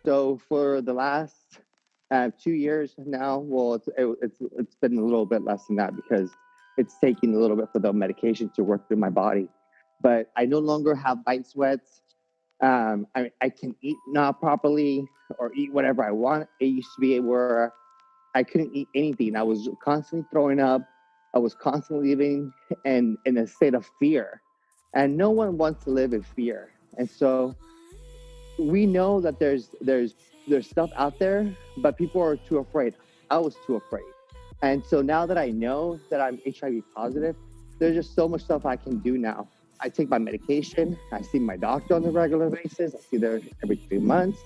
So for the last 2 years now, well, it's been a little bit less than that because it's taking a little bit for the medication to work through my body. But I no longer have night sweats. I can eat not properly or eat whatever I want. It used to be where I couldn't eat anything. I was constantly throwing up. I was constantly living in a state of fear. And no one wants to live in fear. And so we know that there's stuff out there, but people are too afraid. I was too afraid. And so now that I know that I'm HIV positive, there's just so much stuff I can do now. I take my medication. I see my doctor on a regular basis. I see her every 3 months.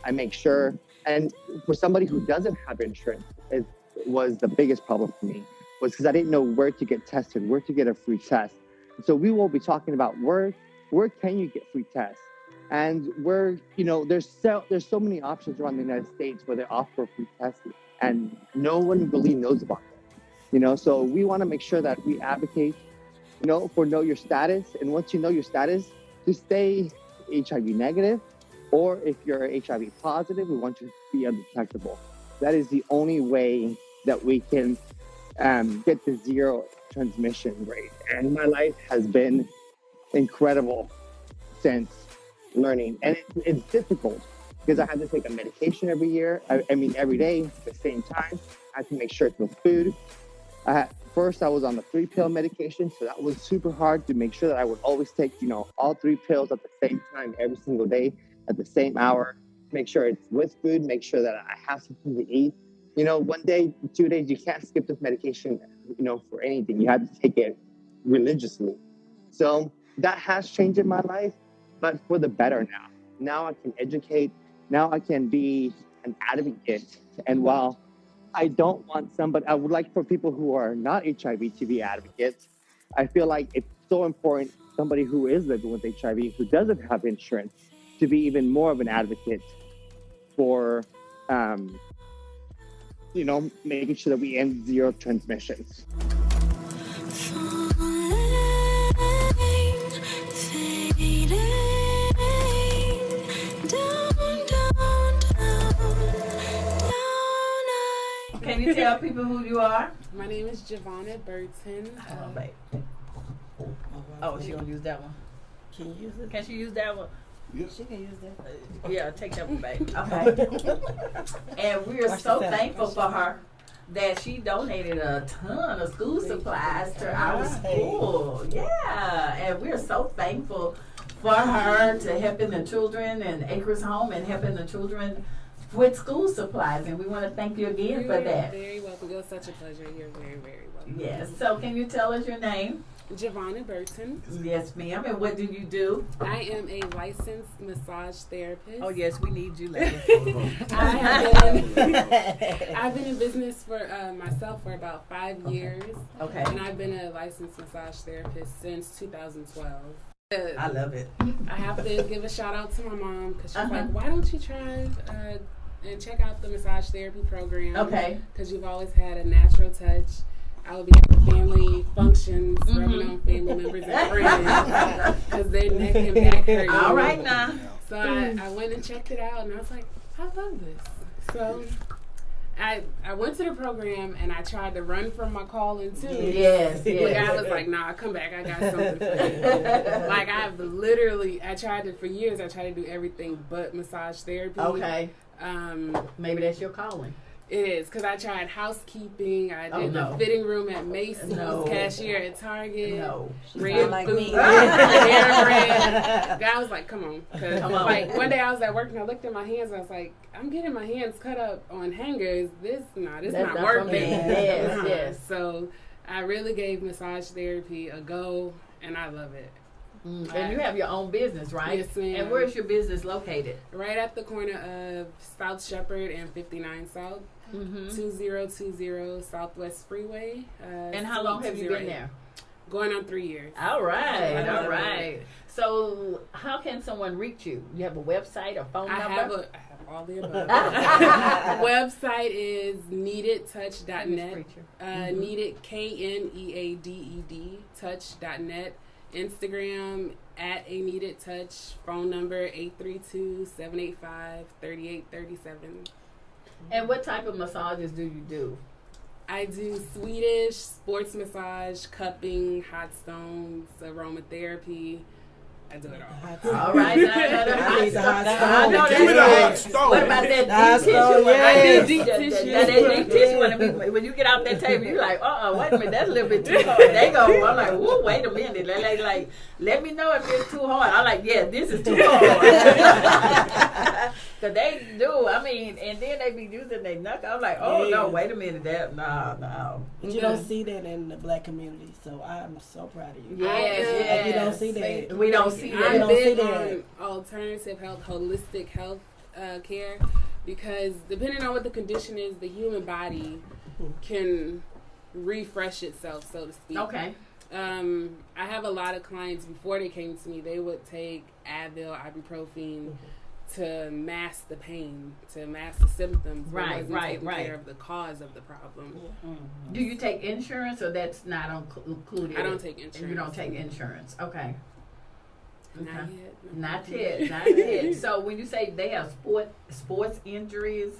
I make sure. And for somebody who doesn't have insurance, it was the biggest problem for me, was because I didn't know where to get tested, where to get a free test. So we will be talking about where can you get free tests? And there's so many options around the United States where they offer free testing, and no one really knows about it. So we want to make sure that we advocate, for know your status. And once you know your status, to stay HIV negative, or if you're HIV positive, we want you to be undetectable. That is the only way that we can get the zero transmission rate. And my life has been incredible since learning. And it's difficult because I have to take a medication every year. Every day at the same time. I have to make sure it's with food. First, I was on the 3-pill medication, so that was super hard to make sure that I would always take, all 3 pills at the same time every single day at the same hour. Make sure it's with food. Make sure that I have something to eat. 1 day, 2 days, you can't skip this medication, for anything. You have to take it religiously. So that has changed in my life, but for the better now. Now I can educate. Now I can be an advocate. And while I don't want somebody, I would like for people who are not HIV to be advocates. I feel like it's so important, somebody who is living with HIV, who doesn't have insurance, to be even more of an advocate for, making sure that we end zero transmissions. Can you tell people who you are? My name is Giovanna Burton. She gonna use that one. Can you use it? Can she use that one? Yes. She can use that. Yeah, take that one back. Okay. And we are so thankful for her that she donated a ton of school supplies to our school. Yeah, and we're so thankful for her to helping the children and Acres Home and helping the children with school supplies, and we want to thank you again for that. Very welcome. It was such a pleasure. You're very, very welcome. Yes. So can you tell us your name? Giovanna Burton. Yes, ma'am. And what do you do? I am a licensed massage therapist. Oh, yes, we need you, ladies. I've been in business for myself for about 5 years. Okay. And I've been a licensed massage therapist since 2012. I love it. I have to give a shout out to my mom because she's like, why don't you try and check out the massage therapy program? Okay. Because you've always had a natural touch. I will be at the family functions, rubbing on family members and friends because their neck and back hurt. All right now. So I went and checked it out, and I was like, I love this. So I went to the program, and I tried to run from my calling, too. Yes. But I was like, nah, come back. I got something for you. Like, for years, I tried to do everything but massage therapy. Okay. Maybe that's your calling. It is, because I tried housekeeping. I did the fitting room at Macy's, cashier at Target. No. Red like food, me. red. God was like, come on. Come on. Like, one day I was at work and I looked at my hands and I was like, I'm getting my hands cut up on hangers. This not working. Yes. So I really gave massage therapy a go, and I love it. And you have your own business, right? Yes, ma'am. And where's your business located? Right at the corner of South Shepherd and 59 South, 2020 Southwest Freeway. And how long have you been there? Going on 3 years. All right. So how can someone reach you? You have a website or phone number? I have all the above. Website is neededtouch.net. Needed, KNEADED, touch.net. Instagram at A Needed Touch. Phone number 832-785-3837. And what type of massages do you do? I do Swedish, sports massage, cupping, hot stones, aromatherapy. I do it all. All right. I need the hot stone. Give me the hot stone. What about that Hot deep tissue stone, one? I yes. did deep tissue. That deep tissue one. When you get off that table, you're like, wait a minute, that's a little bit too hard. They go, I'm like, whoa, wait a minute. They're like, let me know if it's too hard. I'm like, yeah, this is too hard. Because they do. I mean, and then they be using their knuckle. I'm like, no, wait a minute. No. But you don't see that in the black community, so I'm so proud of you. Yes. You don't see that. We don't see that. I'm don't big see that. on alternative health, holistic health care, because depending on what the condition is, the human body can refresh itself, so to speak. Okay. I have a lot of clients, before they came to me, they would take Advil, ibuprofen to mask the pain, to mask the symptoms. Right. Taking care of the cause of the problem. Do you take insurance, or that's not included? I don't take insurance. You don't take insurance. Okay. Not Not yet. yet. So when you say they have sports injuries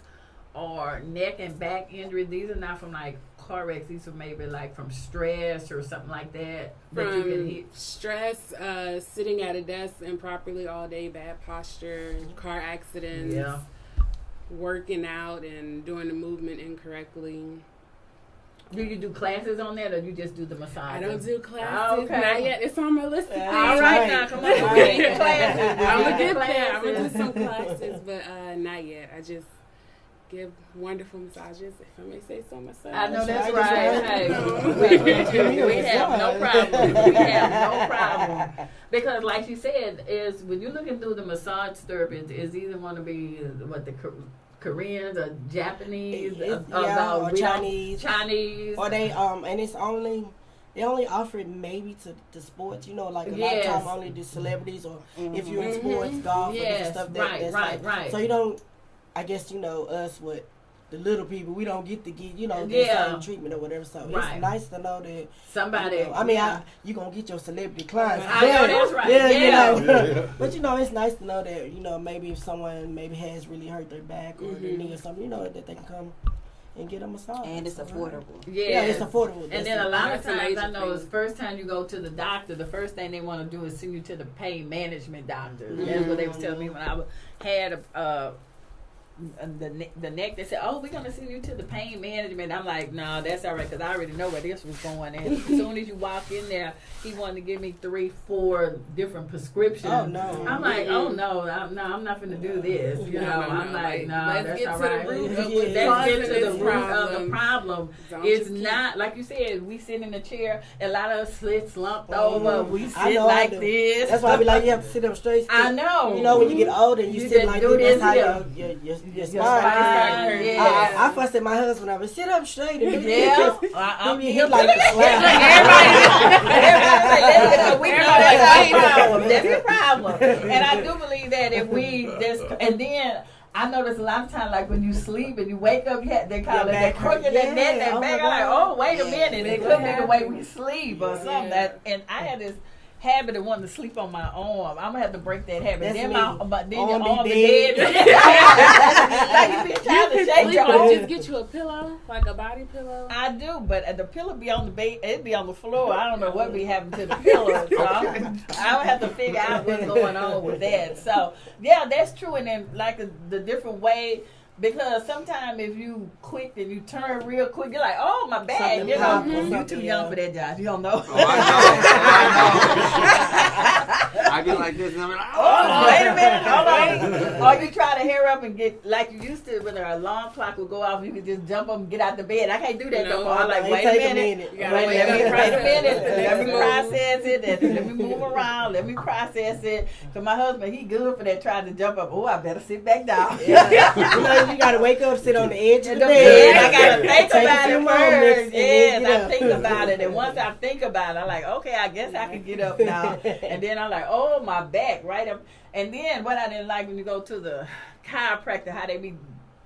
or neck and back injuries, these are not from like car wrecks. These are maybe like from stress or something like that. That you can hit. Stress, sitting at a desk improperly all day, bad posture, car accidents, working out and doing the movement incorrectly. Do you do classes on that, or you just do the massage? I don't do classes. Okay. Not yet. It's on my list. All right, now come on. We need classes. I'm We gonna need get there. I'm gonna do classes. some classes, but not yet. I just give wonderful massages, if I may say so myself. I know that's That's right. right. Hey, we have no problem. We have no problem. Because like you said, is when you're looking through the massage therapists, is either want to be what the Koreans or Japanese or Chinese. Chinese. Or they and it's only they only offer it maybe to sports, like a lot of time only the celebrities, or if you're in sports, golf, or different stuff that's right. So you don't, I guess us with the little people, we don't get to get get certain treatment or whatever. So it's nice to know that somebody. you gonna get your celebrity clients. I know that's right. But it's nice to know that maybe if someone has really hurt their back or their knee or something, that they can come and get a massage. And it's affordable. Yeah, it's affordable. And then a lot of times, I know, the first time you go to the doctor, the first thing they want to do is send you to the pain management doctor. That's what they was telling me when I had the neck. They said, we're going to send you to the pain management. I'm like, no, that's all right, because I already know where this was going. And as soon as you walk in there, he wanted to give me 3-4 different prescriptions. Oh, no. I'm like, I'm not going to do this. I'm like, no, that's all right. Let's get to the root of the problem. It's not, like you said, we sit in a chair, a lot of us sit slumped over, we sit like this. That's why I be like, you have to sit up straight. I know. When you get older and you sit like this, that's how your spine. I fussed at my husband. I would sit up straight. And he like to slap. That's the problem. And I do believe that if and then I notice a lot of times, like when you sleep and you wake up, they call it that crooked that neck, that back. I'm like, wait a minute, it could be the way we sleep or something. And I had this habit of wanting to sleep on my arm. I'm gonna have to break that habit. That's then me. your arm is dead. dead. Like you be trying to shake your arm. Just get you a pillow, like a body pillow. I do, but the pillow be on the bed. It be on the floor. I don't know what be happening to the pillow. So I would have to figure out what's going on with that. So yeah, that's true. And then like the different way. Because sometimes if you quick and you turn real quick, you're like, oh, my bag. You're too young for that, Josh. You don't know. I get like this and I'm like, wait a minute. All right. Or you try to hair up and get, like you used to, when an alarm clock would go off, you could just jump up and get out the bed. I can't do that no more. I'm like, wait a minute. Let me process it. Let me move around. Let me process it. Because my husband, he good for that, trying to jump up. Oh, I better sit back down. You gotta wake up, sit on the edge of the bed. I gotta think about it first. Yes, I think about it, and once I think about it, I'm like, okay, I guess I can get up now. And then I'm like, oh, my back, right up. And then what I didn't like when you go to the chiropractor, how they be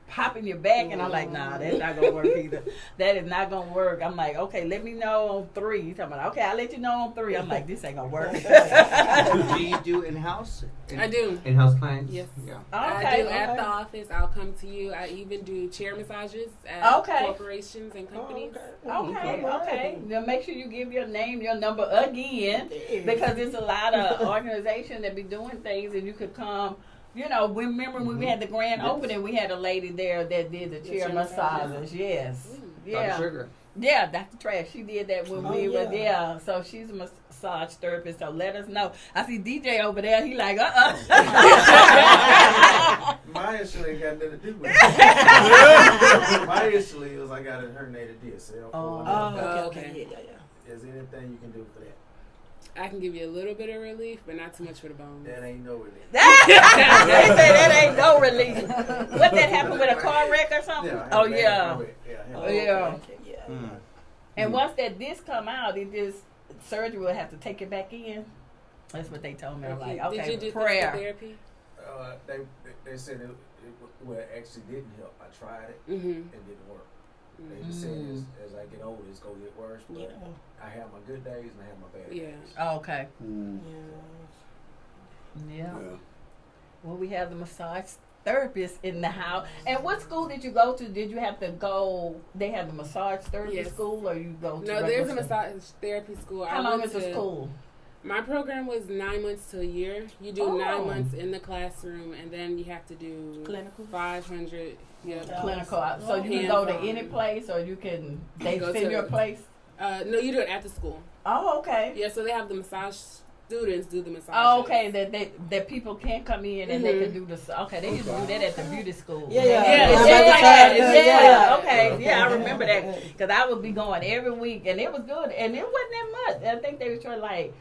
popping your back, and I'm like, nah, that's not gonna work either. That is not gonna work. I'm like, okay, let me know on 3. He's talking about, okay, I'll let you know on 3. I'm like, this ain't gonna work. Do you do in-house? I do. In-house clients? Yes. Yeah. I do at the office. I'll come to you. I even do chair massages at corporations and companies. Okay. Now make sure you give your name, your number again, because there's a lot of organizations that be doing things, and you could come. You know, remember when we had the grand opening, we had a lady there that did the chair massages. Yes. Yeah. Dr. Sugar. Yeah, Dr. Trash. She did that when we were there. So she's a massage therapist. So let us know. I see DJ over there. He like, My issue ain't got nothing to do with it. My issue is I got a herniated disc. Okay. Yeah. Is there anything you can do for that? I can give you a little bit of relief, but not too much for the bones. That ain't no relief. They say that ain't no relief. What, that happened with a car wreck or something? Yeah. And once that disc come out, it just surgery will have to take it back in. That's what they told me. I'm like, okay, did you do prayer. therapy? They said it actually didn't help. I tried it. Mm-hmm. It didn't work. They just said as I get older, it's gonna get worse. But I have my good days and I have my bad days. Oh, okay. Yeah. Well, we have the massage therapist in the house. And what school did you go to? Did you have to go? They have the massage therapy school, or you go to? No, there's a massage therapy school. How long is the school? My program was 9 months to a year. You do 9 months in the classroom, and then you have to do clinical 500. Clinical. So you can go to any place, or you can they send you a place. No, you do it at the school. Oh, okay. Yeah, so they have the massage students do the massage. Oh, okay. That people can come in and they can do the. Okay, they used to do that at the beauty school. Yeah. Okay. Yeah, I remember that because I would be going every week, and it was good, and it wasn't that much. I think they were trying like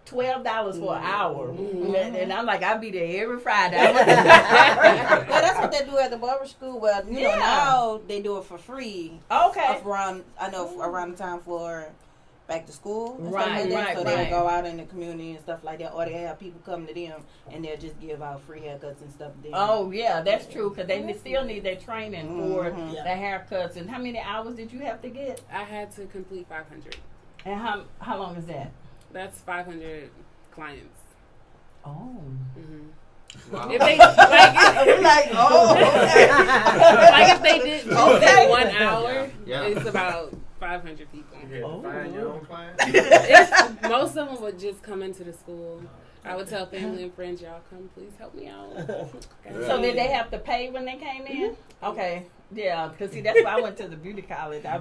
$12 for an hour, and I'm like, I'll be there every Friday. Well, that's what they do at the barber school. Well, you know, now they do it for free. Okay. Around the time for back to school. And stuff Right. like that. So they'll go out in the community and stuff like that, or they have people come to them and they'll just give out free haircuts and stuff. Then. Oh yeah, that's true because they still need their training for the haircuts. And how many hours did you have to get? I had to complete 500. And how long is that? That's 500 clients. Oh. Mm-hmm. Wow. If they if they did 1 hour, it's about 500 people. You had to find your own clients? Most of them would just come into the school. I would tell family and friends, y'all come, please help me out. So did they have to pay when they came in? Okay. Yeah, because see, that's why I went to the beauty college. I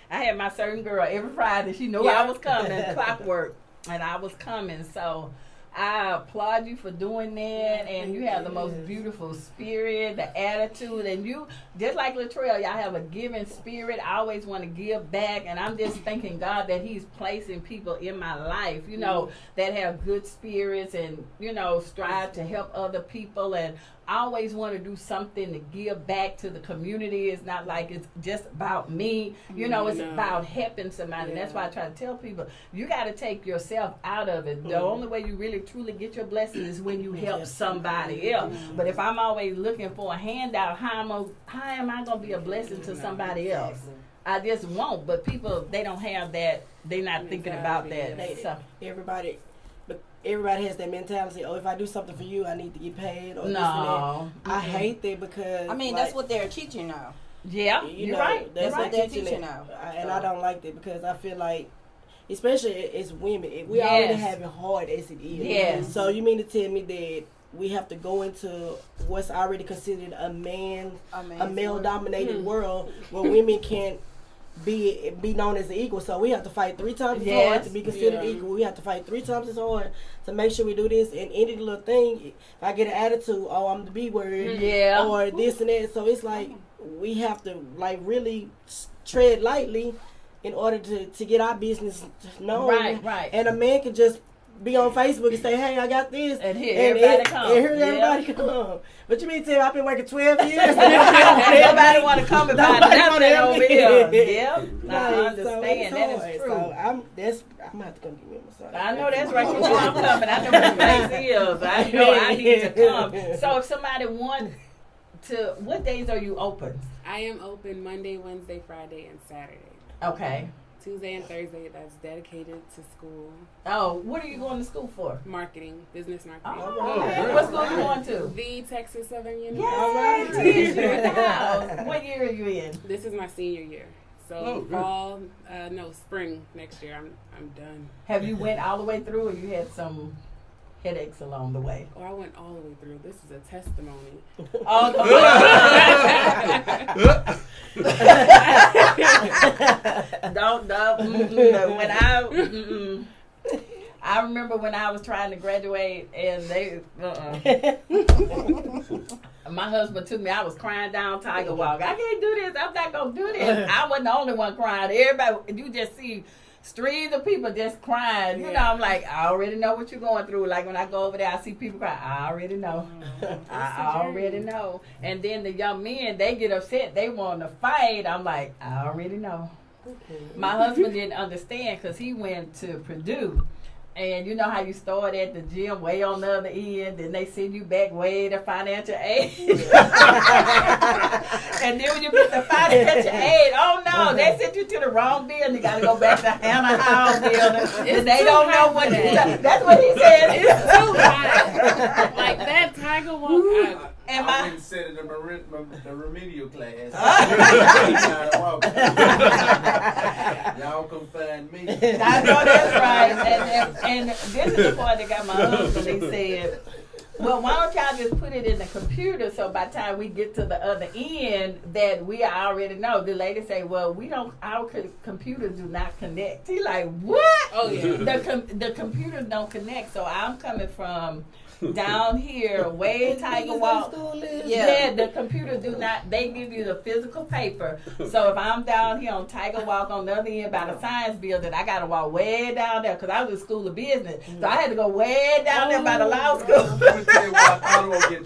had my certain girl every Friday. She knew I was coming, clockwork, and I was coming. So I applaud you for doing that, and you have the most beautiful spirit, the attitude, and you, just like Latrell, y'all have a giving spirit. I always want to give back, and I'm just thanking God that He's placing people in my life, you know, that have good spirits and, you know, strive to help other people, and I always want to do something to give back to the community. It's not like it's just about me. You know, it's about helping somebody. That's why I try to tell people, you got to take yourself out of it. The only way you really truly get your blessing is when you help somebody else. But if I'm always looking for a handout, how am I going to be a blessing to somebody else? I just won't. But people, they don't have that. They're not thinking about that. So Everybody has that mentality. Oh, if I do something for you, I need to get paid. Or this and no, that. I hate that because that's what they're teaching now. Yeah, you're right. That's what they're teaching teaching now. And I don't like that because I feel like, especially as women, we already have it hard as it is. Yes. So you mean to tell me that we have to go into what's already considered a male-dominated world where women can't be known as an equal, so we have to fight 3 times as hard to be considered equal. We have to fight 3 times as hard to make sure we do this. And any little thing, if I get an attitude, oh, I'm the B word, or this and that. So it's like we have to like really tread lightly in order to get our business known. Right. And a man can just be on Facebook and say, hey, I got this. And here everybody come. And here everybody come. But you mean to tell me I've been working 12 years? Nobody want to come and buy nothing over here. Yeah. I understand. So that is true. So I'm going to have to come give me a massage. I know that's right. You know I'm coming. I know what the place is. I know I need to come. So if somebody wants to what days are you open? I am open Monday, Wednesday, Friday, and Saturday. Okay. Tuesday and Thursday, that's dedicated to school. Oh, what are you going to school for? Marketing, business marketing. Oh, what school are you going to? The Texas Southern University. Yes, teach you in the house. What year are you in? This is my senior year. So spring next year, I'm done. Have you went all the way through, or you had some headaches along the way? Oh, I went all the way through. This is a testimony. Oh, I remember when I was trying to graduate, and my husband took me. I was crying down Tiger Walk. I can't do this. I'm not gonna do this. I wasn't the only one crying. Everybody, you just see streams of people just crying. You know, I'm like, I already know what you're going through. Like when I go over there, I see people cry. I already know. I already know. And then the young men, they get upset. They want to fight. I'm like, I already know. My husband didn't understand because he went to Purdue. And you know how you start at the gym way on the other end, then they send you back way to financial aid. And then when you get the financial aid, oh no, they sent you to the wrong building. You got to go back to Hannah House building. And they don't know what you do. That's what he said. It's too hot. Like that Tiger Walk. I been sitting in the remedial class. Y'all come find me. I know that's right. And this is the part that got my husband. He said, well, why don't y'all just put it in the computer so by the time we get to the other end that we already know. The lady say, well, we don't, our computers do not connect. He like, what? Oh, yeah. The computers don't connect. So I'm coming from down here, way Tiger Walk. Yeah, the computers do not, they give you the physical paper. So if I'm down here on Tiger Walk on the other end by the science building, I got to walk way down there because I was in school of business. So I had to go way down there by the law school. Let me tell you what I thought I would get in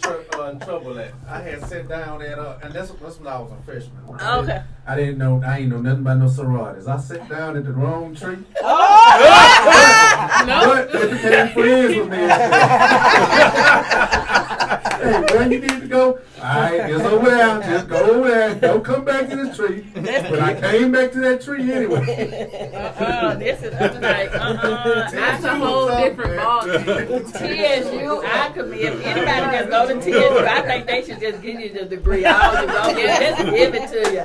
trouble at. I had sat down at, and that's when I was a freshman. Okay. I ain't know nothing about no sororities. I sat down at the wrong tree. But they became friends with me. Hey, where you need to go? Alright, just over there. Just go over there. Don't come back to this tree. But I came back to that tree anyway. This is, I'm like, That's a whole different ballgame. TSU, I could be, if anybody just go to TSU, I think they should just give you the degree. I was just give it to you.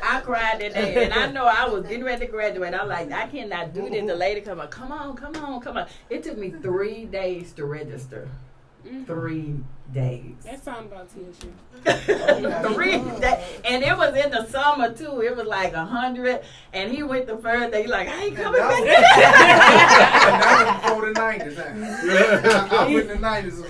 I cried that day, and I know I was getting ready to graduate. I'm like, I cannot do this. The lady come on. It took me 3 days to register. 3 days. That sounds about TSU. 3 days. And it was in the summer too. It was like 100. And he went the first day. He's like, I ain't coming back. And that was before the 90s. I went in the 90s.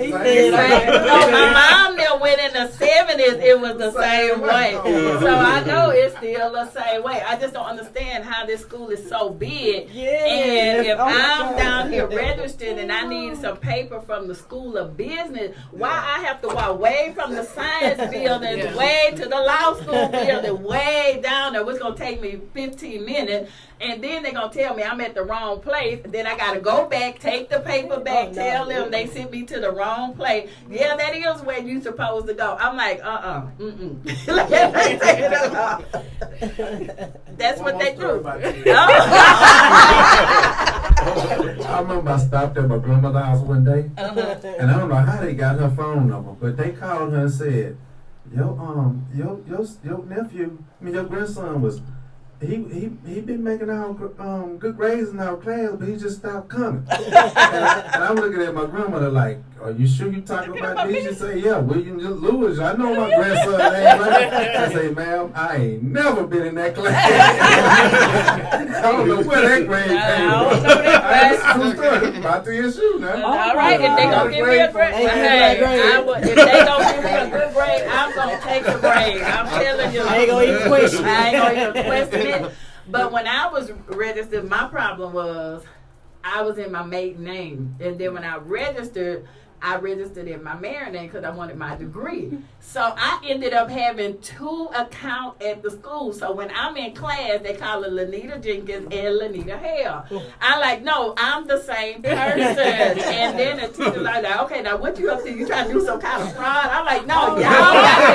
No, my mom there went in the 70s. It was the same way. So I know it's still the same way. I just don't understand how this school is so big. And if I'm down here registered and I need some paper from the School of Business, why I have to walk way from the science building way to the law school building, way down there, which is going to take me 15 minutes. And then they're going to tell me I'm at the wrong place. Then I got to go back, take the paper back, tell them they sent me to the wrong place. Yeah, that is where you're supposed to go. I'm like, That's what they do. I remember I stopped at my grandmother's house one day, and I don't know how they got her phone number, but they called her and said, your nephew, your grandson was, he been making our good grades in our class, but he just stopped coming. and I'm looking at my grandmother like, are you sure you talking about this? She say, yeah, William Lewis. I know my grandson name, right? I say, ma'am, I ain't never been in that class. I don't know where that grade came from. That's true story. About to issue now. All right, if they gonna give me a grade, if they gonna give me a good grade, I'm gonna take the grade. I'm telling you. I ain't gonna even question it. But when I was registered, my problem was I was in my maiden name, and then when I registered in my married name because I wanted my degree. So I ended up having 2 accounts at the school. So when I'm in class, they call it Lanita Jenkins and Lanita Hale. I'm like, no, I'm the same person. And then the teacher's like, okay, now what you up to? You trying to do some kind of fraud? I'm like, no, y'all got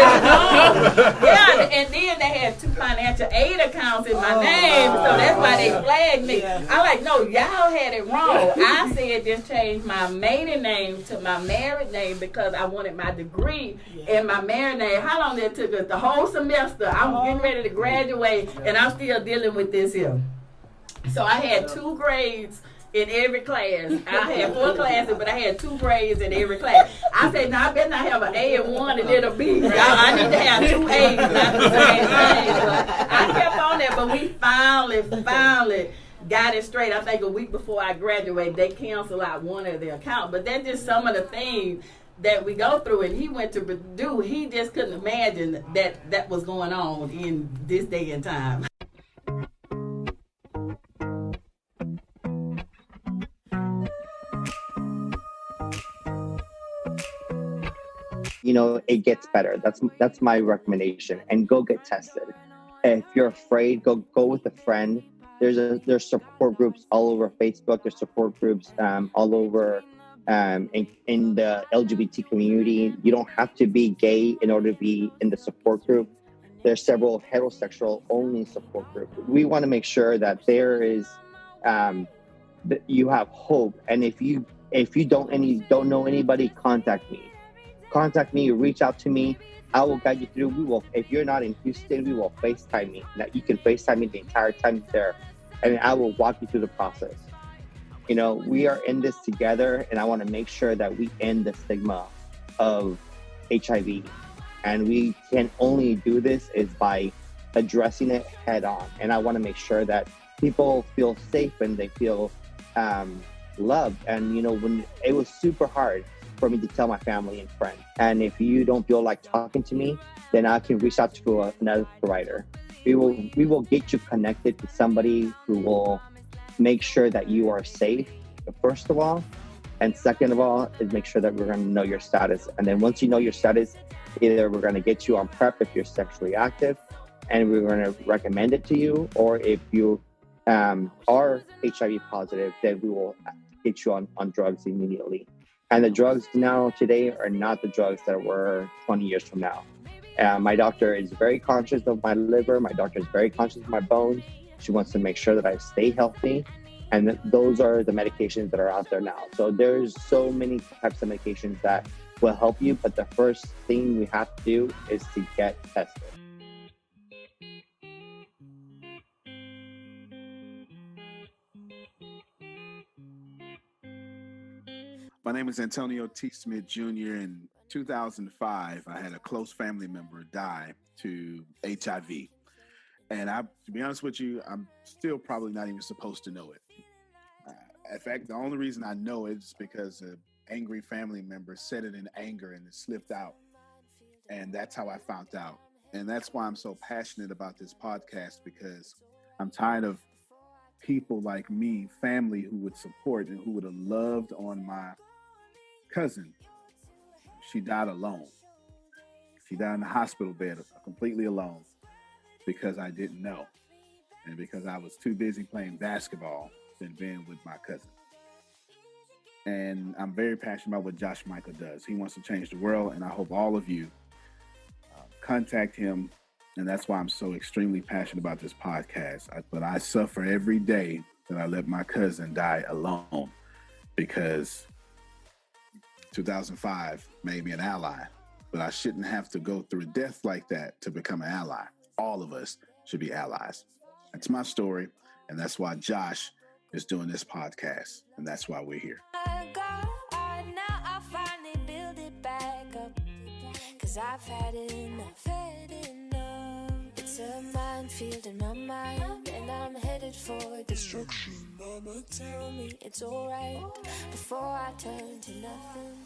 Yeah, and then they had 2 financial aid accounts in my name, so that's why they flagged me. I'm like, no, y'all had it wrong. I said just change my maiden name to my married name because I wanted my degree in my married name. How long that took us? The whole semester. I'm getting ready to graduate, and I'm still dealing with this here. So I had 2 grades in every class. I had 4 classes, but I had 2 grades in every class. I said, no, I better not have an A in one and then a B. I need to have 2 A's, not the same thing. But I kept on there, but we finally got it straight. I think a week before I graduated, they canceled out one of the accounts. But that's just some of the things that we go through. And he went to Purdue. He just couldn't imagine that was going on in this day and time. You know, it gets better. That's my recommendation. And go get tested. If you're afraid, go with a friend. There's support groups all over Facebook. There's support groups all over in the LGBT community. You don't have to be gay in order to be in the support group. There's several heterosexual only support groups. We want to make sure that there is that you have hope. And if you don't know anybody, contact me, reach out to me. I will guide you through. If you're not in Houston, we will FaceTime me. Now, you can FaceTime me the entire time there, and I will walk you through the process. You know, we are in this together, and I want to make sure that we end the stigma of HIV. And we can only do this is by addressing it head on. And I want to make sure that people feel safe and they feel loved. And, you know, when it was super hard for me to tell my family and friends. And if you don't feel like talking to me, then I can reach out to another provider. We will get you connected to somebody who will make sure that you are safe, first of all. And second of all, is make sure that we're going to know your status. And then once you know your status, either we're going to get you on PrEP if you're sexually active, and we're going to recommend it to you, or if you are HIV positive, then we will get you on drugs immediately. And the drugs now today are not the drugs that were 20 years from now. My doctor is very conscious of my liver. My doctor is very conscious of my bones. She wants to make sure that I stay healthy. And those are the medications that are out there now. So there's so many types of medications that will help you. But the first thing we have to do is to get tested. My name is Antonio T. Smith Jr. In 2005, I had a close family member die to HIV. And to be honest with you, I'm still probably not even supposed to know it. In fact, the only reason I know it is because an angry family member said it in anger and it slipped out. And that's how I found out. And that's why I'm so passionate about this podcast, because I'm tired of people like me, family who would support and who would have loved on my cousin. She died alone. She died in the hospital bed completely alone because I didn't know, and because I was too busy playing basketball than being with my cousin. And I'm very passionate about what Josh Mica does. He wants to change the world, and I hope all of you contact him. And that's why I'm so extremely passionate about this podcast. But I suffer every day that I let my cousin die alone, because 2005 made me an ally, but I shouldn't have to go through a death like that to become an ally. All of us should be allies. That's my story, and that's why Josh is doing this podcast, and that's why we're here. Now I finally build it back up, 'cause I've had enough. It's a minefield in my mind, and I'm headed for destruction. Mama, tell me it's alright before I turn to nothing.